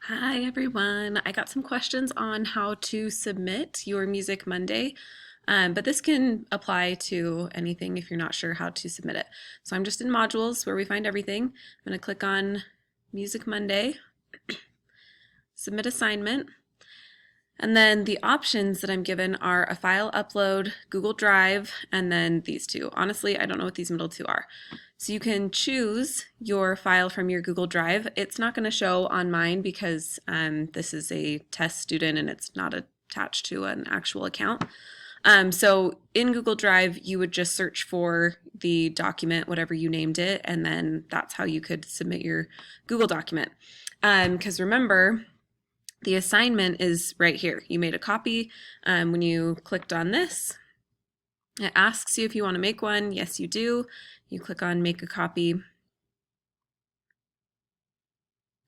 Hi everyone. I got some questions on how to submit your Music Monday, but this can apply to anything if you're not sure how to submit it. So I'm just in modules where we find everything. I'm going to click on Music Monday, submit assignment, and then the options that I'm given are a file upload, Google Drive, and then these two. Honestly, I don't know what these middle two are. So you can choose your file from your Google Drive. It's not going to show on mine because this is a test student and it's not attached to an actual account. So in Google Drive, you would just search for the document, whatever you named it, and then that's how you could submit your Google document. Because remember, the assignment is right here. You made a copy. When you clicked on this, it asks you if you want to make one. Yes, you do. You click on make a copy.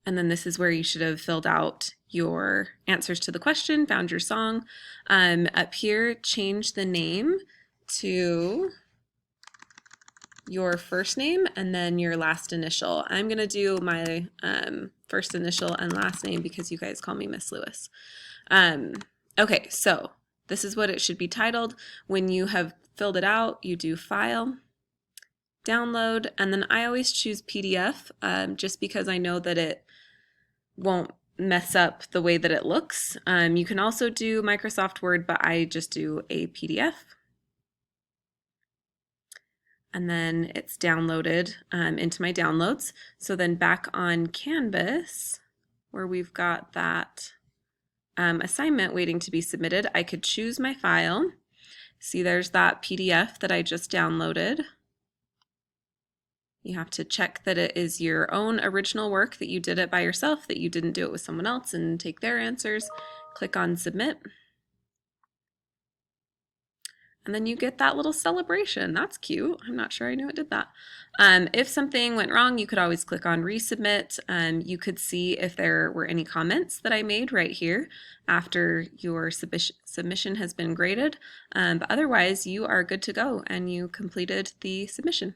And then this is where you should have filled out your answers to the question, found your song. Up here, change the name to your first name and then your last initial. I'm going to do my first initial and last name because you guys call me Miss Lewis. Okay, so this is what it should be titled. When you have filled it out, you do File, Download, and then I always choose PDF just because I know that it won't mess up the way that it looks. You can also do Microsoft Word, but I just do a PDF. And then it's downloaded into my downloads. So then back on Canvas, where we've got that assignment waiting to be submitted, I could choose my file. See, there's that PDF that I just downloaded. You have to check that it is your own original work, that you did it by yourself, that you didn't do it with someone else and take their answers. Click on Submit. And then you get that little celebration. That's cute. I'm not sure I knew it did that. If something went wrong, you could always click on Resubmit. You could see if there were any comments that I made right here after your submission has been graded. But otherwise, you are good to go and you completed the submission.